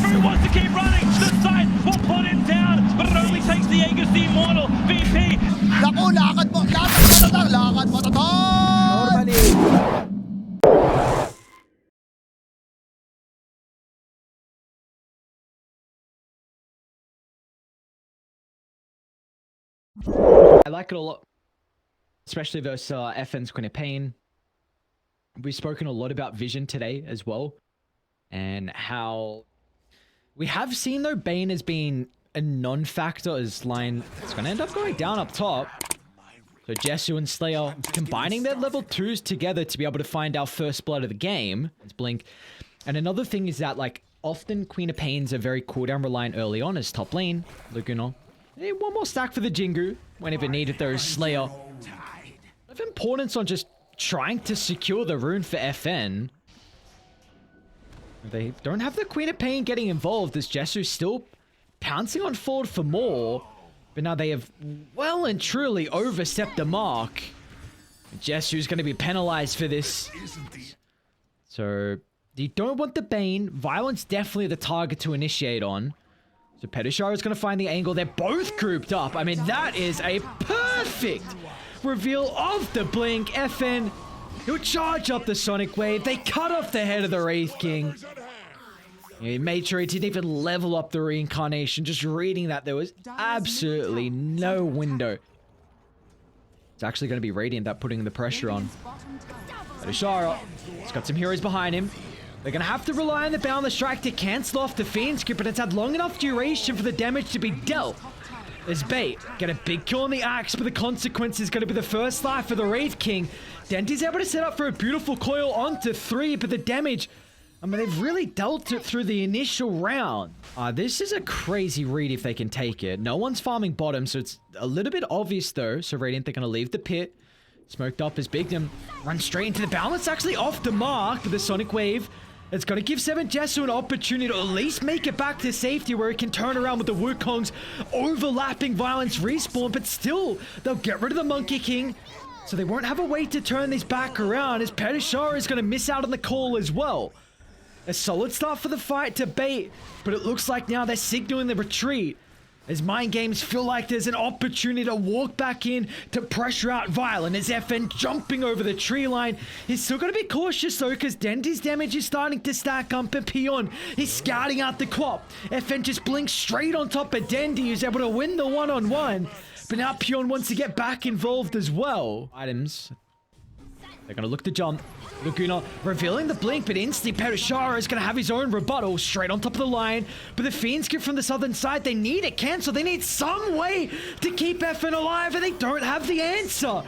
Who wants to keep running? The side will put him down, but it only takes the Aegis the Immortal. VP. Naku, lakad mo to, Normally. I like it a lot, especially versus FN's Queen of Pain. We've spoken a lot about Vision today as well, and how we have seen though Bane as being a non-factor as line. It's going to end up going down up top. So Jesu and Slayer combining their level 2s together to be able to find our first blood of the game. It's Blink. And another thing is that like often Queen of Pains are very cooldown reliant early on as top lane. Laguna. Hey, one more stack for the Jingu whenever needed though. Slayer. Of importance on just trying to secure the rune for FN. They don't have the Queen of Pain getting involved as Jesu's still pouncing on forward for more. But now they have well and truly overstepped the mark. Jesu's going to be penalized for this. So you don't want the Bane. Violence definitely the target to initiate on. So Pedishara is going to find the angle. They're both grouped up. I mean, that is a perfect reveal of the Blink. FN, he'll charge up the Sonic Wave. They cut off the head of the Wraith King. He made sure he didn't even level up the reincarnation. Just reading that, there was absolutely no window. It's actually going to be Radiant that putting the pressure on. Pedishara, he's got some heroes behind him. They're going to have to rely on the Boundless Strike to cancel off the Fiend's Grip, but it's had long enough duration for the damage to be dealt. As Bait get a big kill on the Axe, but the consequence is going to be the first life for the Wraith King. Denty's able to set up for a beautiful coil onto 3, but the damage, I mean, they've really dealt it through the initial round. This is a crazy read if they can take it. No one's farming bottom, so it's a little bit obvious though. So Radiant, they're going to leave the pit. Smoked up as Bigdom runs straight into the balance, actually off the mark with the Sonic Wave. It's going to give 7 Jesu an opportunity to at least make it back to safety where he can turn around with the Wukong's overlapping Violence respawn, but still, they'll get rid of the Monkey King, so they won't have a way to turn this back around as Pedishara is going to miss out on the call as well. A solid start for the fight to Bait, but it looks like now they're signaling the retreat. As Mind Games feel like there's an opportunity to walk back in to pressure out Violent as FN jumping over the tree line. He's still got to be cautious though because Denty's damage is starting to stack up and Pion is scouting out the Quap. FN just blinks straight on top of Denty who's able to win the one-on-one. But now Pion wants to get back involved as well. Items. They're going to look to jump. Laguna revealing the blink, but instantly Pedishara is going to have his own rebuttal straight on top of the line. But the Fiends get from the southern side. They need it canceled. They need some way to keep FN alive, and they don't have the answer.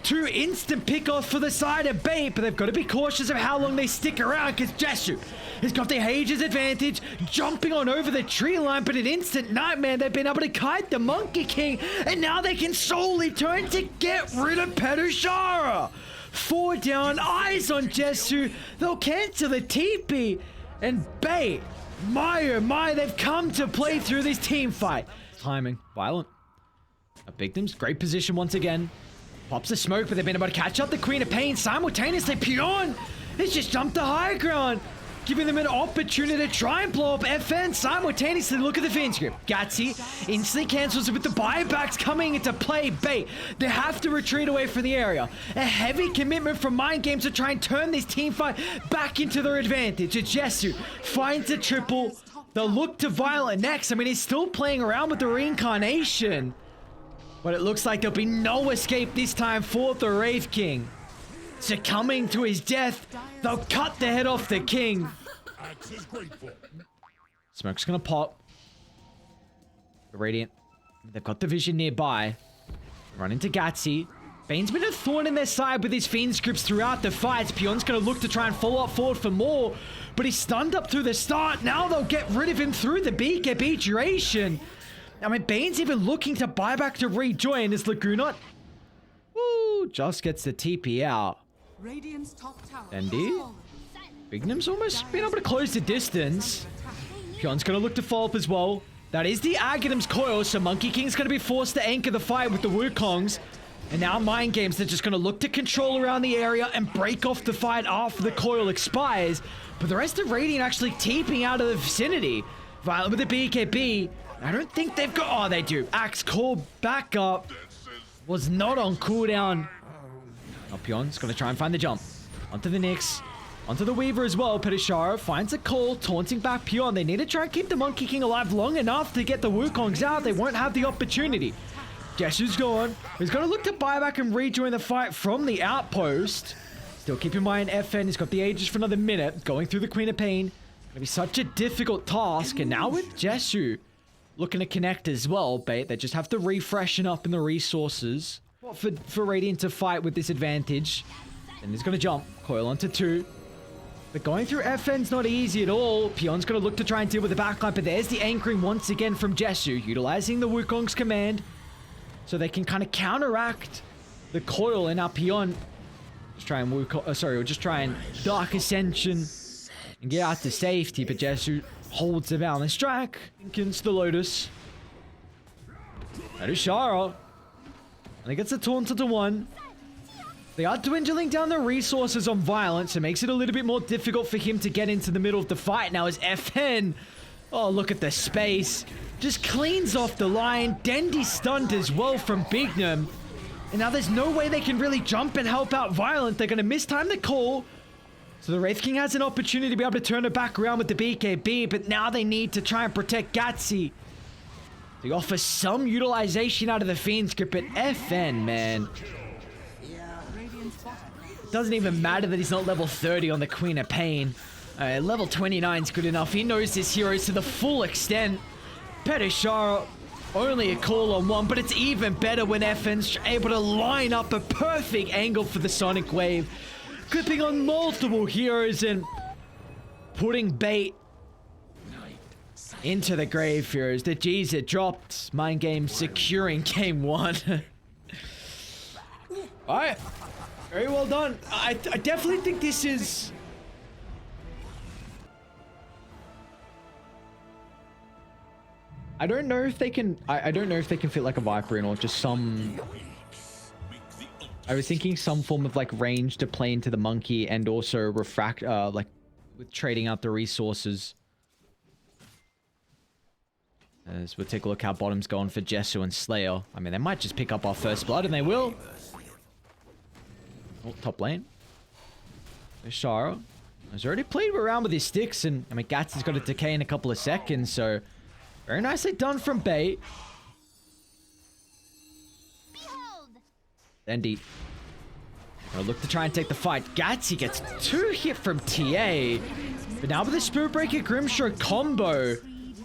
2 instant pickoffs for the side of Bait, but they've got to be cautious of how long they stick around because Jesu has got the Hage's advantage, jumping on over the tree line, but an instant nightmare. They've been able to kite the Monkey King, and now they can solely turn to get rid of Pedishara. 4 down, eyes on Jesu. They'll cancel the TP. And Bait, my oh my, they've come to play through this team fight. Timing, Violent. Victims, great position once again. Pops the smoke, but they've been able to catch up the Queen of Pain simultaneously. Pion has just jumped the high ground, giving them an opportunity to try and blow up FN simultaneously. Look at the Fiend Script. Gatsy instantly cancels it with the buybacks coming into play. Bait, they have to retreat away from the area. A heavy commitment from Mind Games to try and turn this team fight back into their advantage. Jesu finds a triple. They'll look to Violent next. I mean, he's still playing around with the reincarnation, but it looks like there'll be no escape this time for the Wraith King. Succumbing to his death, they'll cut the head off the king. Smoke's gonna pop. The Radiant, they've got the Vision nearby. Run into Gatsy. Bane's been a thorn in their side with his Fiend Scripts throughout the fights. Pion's gonna look to try and follow up forward for more, but he's stunned up through the start. Now they'll get rid of him through the BKB duration. I mean, Bane's even looking to buy back to rejoin as Laguna, woo, just gets the TP out. Andy? Bignum's almost been able to close the distance. Pion's going to look to follow up as well. That is the Aghanim's coil, so Monkey King's going to be forced to anchor the fight with the Wukongs. And now Mind Games, they're just going to look to control around the area and break off the fight after the coil expires. But the rest of Radiant actually TPing out of the vicinity. Violent with the BKB. I don't think they've got... Oh, they do. Axe call back up. Was not on cooldown. Pion's going to try and find the jump. Onto the Nyx. Onto the Weaver as well. Petisharo finds a call, taunting back Pion. They need to try and keep the Monkey King alive long enough to get the Wukongs out. They won't have the opportunity. Jessu's gone. He's going to look to buy back and rejoin the fight from the outpost. Still keep in mind FN. He's got the Aegis for another minute. Going through the Queen of Pain. Going to be such a difficult task. And now with Jessu looking to connect as well, Bait. They just have to refreshen up in the resources for Radiant to fight with this advantage. And he's going to jump. Coil onto 2. But going through FN's not easy at all. Pion's going to look to try and deal with the backline. But there's the anchoring once again from Jessu. Utilizing the Wukong's command. So they can kind of counteract the coil. And now Pion just try and try and Dark Ascension and get out to safety. But Jessu holds the balance strike. Against the Lotus. That is Shara. And he gets a taunt to 1. They are dwindling down the resources on Violence. It makes it a little bit more difficult for him to get into the middle of the fight now as FN. Oh, look at the space. Just cleans off the line. Dendy stunned as well from Bignum. And now there's no way they can really jump and help out Violent. They're going to mistime the call. So the Wraith King has an opportunity to be able to turn it back around with the BKB. But now they need to try and protect Gatsy. They offer some utilization out of the Fiend's grip. But FN, man. It doesn't even matter that he's not level 30 on the Queen of Pain. Level 29 is good enough. He knows his heroes to the full extent. Petisharo, only a call on 1, but it's even better when FN's able to line up a perfect angle for the Sonic Wave. Clipping on multiple heroes and putting Bait into the grave heroes. The G's it dropped. Mind Game securing game 1. Alright. Very well done. I definitely think this is... I don't know if they can... I don't know if they can fit like a Viper in or just some... I was thinking some form of like range to play into the Monkey and also refract... like with trading out the resources. As we'll take a look how bottom's going for Jessu and Slayer. I mean, they might just pick up our first blood and they will. Oh, top lane. There's Shara. He's already played around with his sticks, and I mean, Gats has got a decay in a couple of seconds, so very nicely done from Bait. Dendy. Gonna look to try and take the fight. Gatsy gets 2 hit from TA. But now with the Spirit Breaker Grimstroke combo,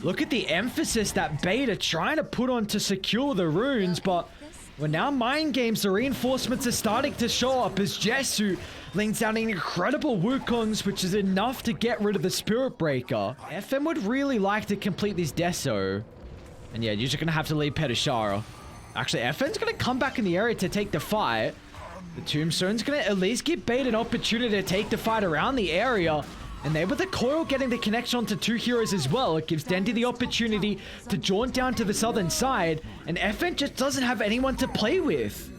look at the emphasis that Bait are trying to put on to secure the runes, but when now Mind Games, the reinforcements are starting to show up as Jessu lays down an incredible Wukongs, which is enough to get rid of the Spirit Breaker. FM would really like to complete this Deso. And yeah, you're just going to have to leave Petisharo. Actually, FN's going to come back in the area to take the fight. The Tombstone's going to at least give Bait an opportunity to take the fight around the area. And there with the coil getting the connection onto 2 heroes as well, it gives Dendy the opportunity to jaunt down to the southern side, and FN just doesn't have anyone to play with.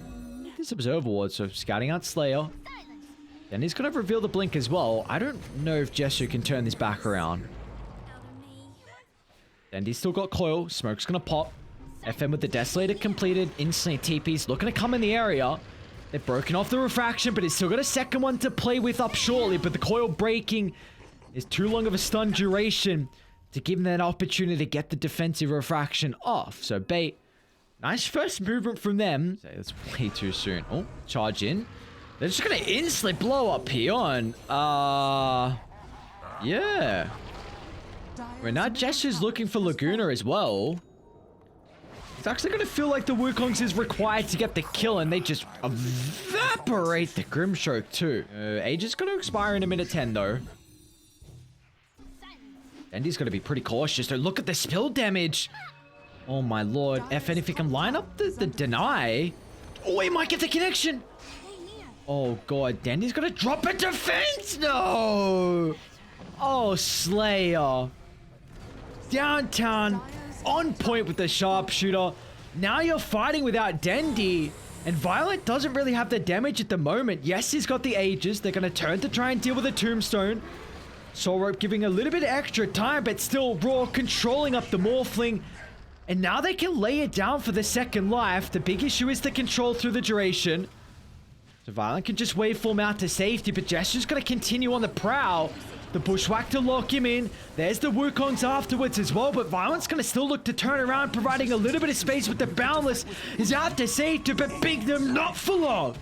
This Observer Ward, so scouting out Slayer. Then he's going to reveal the blink as well. I don't know if Jessu can turn this back around. Dendy's still got coil, smoke's going to pop. FN with the Desolator completed, instantly TP's looking to come in the area. They've broken off the refraction, but he's still got a second one to play with up shortly. But the coil breaking is too long of a stun duration to give them that opportunity to get the defensive refraction off. So Bait, nice first movement from them. That's way too soon. Oh, charge in. They're just going to instantly blow up Pion. Yeah. Well, now Jessu's looking for Laguna as well. It's actually going to feel like the Wukongs is required to get the kill, and they just evaporate the Grimstroke too. Age is going to expire in a minute 10 though. Dendy's going to be pretty cautious though. Look at the spill damage. Oh my lord. FN, if he can line up the deny. Oh, he might get the connection. Oh god. Dendy's going to drop a defense. No. Oh, Slayer. Downtown. On point with the sharpshooter. Now you're fighting without Dendy. And Violent doesn't really have the damage at the moment. Yes, he's got the Aegis. They're going to turn to try and deal with a Tombstone. Soul Rope giving a little bit of extra time, but still Raw controlling up the Morphling. And now they can lay it down for the second life. The big issue is the control through the duration. So Violent can just waveform out to safety, but Jester's going to continue on the prowl. The Bushwhack to lock him in. There's the Wukongs afterwards as well, but Violent's going to still look to turn around, providing a little bit of space with the Boundless. Is out to safety, but Big them not for long.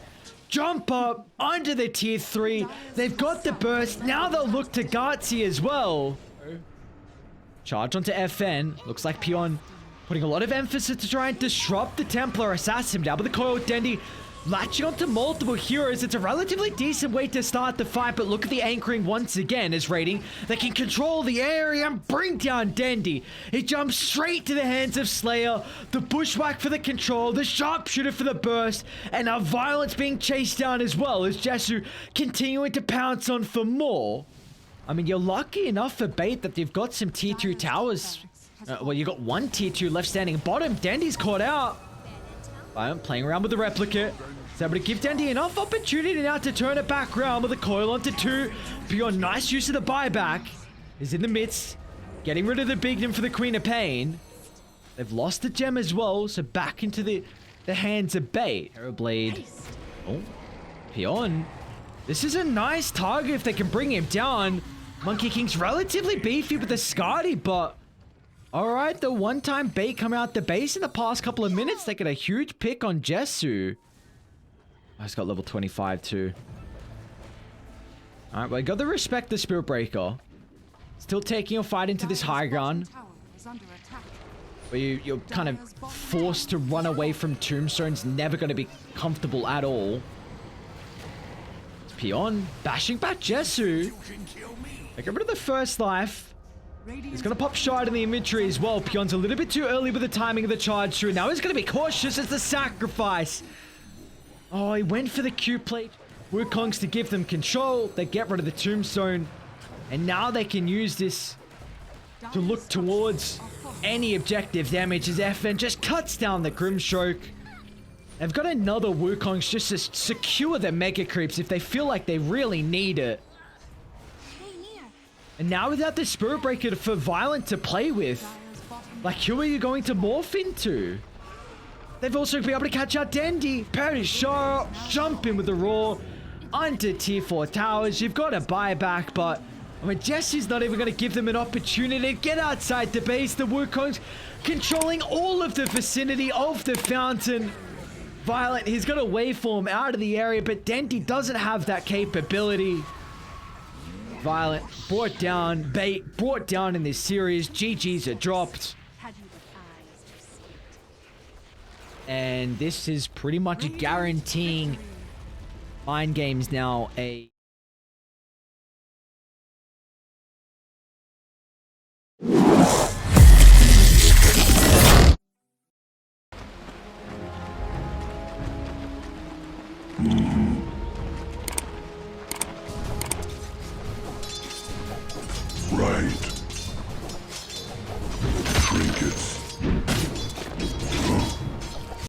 Jump up under the tier 3. They've got the burst. Now they'll look to Guardsy as well. Charge onto FN. Looks like Pion putting a lot of emphasis to try and disrupt the Templar Assassin. Down with the coil, Dendi latching onto multiple heroes. It's a relatively decent way to start the fight, but look at the anchoring once again as Rating. They can control the area and bring down Dendi. He jumps straight to the hands of Slayer. The Bushwhack for the control, the Sharpshooter for the burst, and now Violence being chased down as well as Jesu continuing to pounce on for more. I mean, you're lucky enough for Bait that they've got some tier 2 towers. Well, you got one tier 2 left standing bottom. Dendi's caught out. Violent playing around with the Replicate. Is able to give Dendi enough opportunity now to turn it back around with a coil onto 2. Beyond nice use of the buyback. Is in the midst. Getting rid of the Bignum for the Queen of Pain. They've lost the gem as well, so back into the hands of Bait. Arrowblade. Oh. Pion. This is a nice target if they can bring him down. Monkey King's relatively beefy with the Skadi, but... Alright, the one-time Bait coming out the base in the past couple of minutes. They get a huge pick on Jesu. Oh, he's got level 25 too. Alright, well, I got to respect the Spirit Breaker. Still taking a fight into this high ground. Where you're kind of forced to run away from Tombstone's never going to be comfortable at all. It's Pion bashing back Jesu. They get rid of the first life. He's going to pop Shard in the inventory as well. Pion's a little bit too early with the timing of the charge through. Now he's going to be cautious as the sacrifice. Oh, he went for the Q plate. Wukongs to give them control. They get rid of the Tombstone. And now they can use this to look towards any objective damage as FN just cuts down the Grimstroke. They've got another Wukongs just to secure the Mega Creeps if they feel like they really need it. And now without the Spirit Breaker for Violent to play with, like, who are you going to morph into? They've also been able to catch out Dendi. Parry sharp, jump in with the Raw. Onto tier 4 towers. You've got a buyback, but I mean, Jesse's not even going to give them an opportunity to get outside the base. The Wukongs controlling all of the vicinity of the fountain. Violent, he's got a waveform out of the area, but Dendi doesn't have that capability. Violent brought down, Bait brought down in this series. GG's are dropped. And this is pretty much guaranteeing Mind Games now a... Right.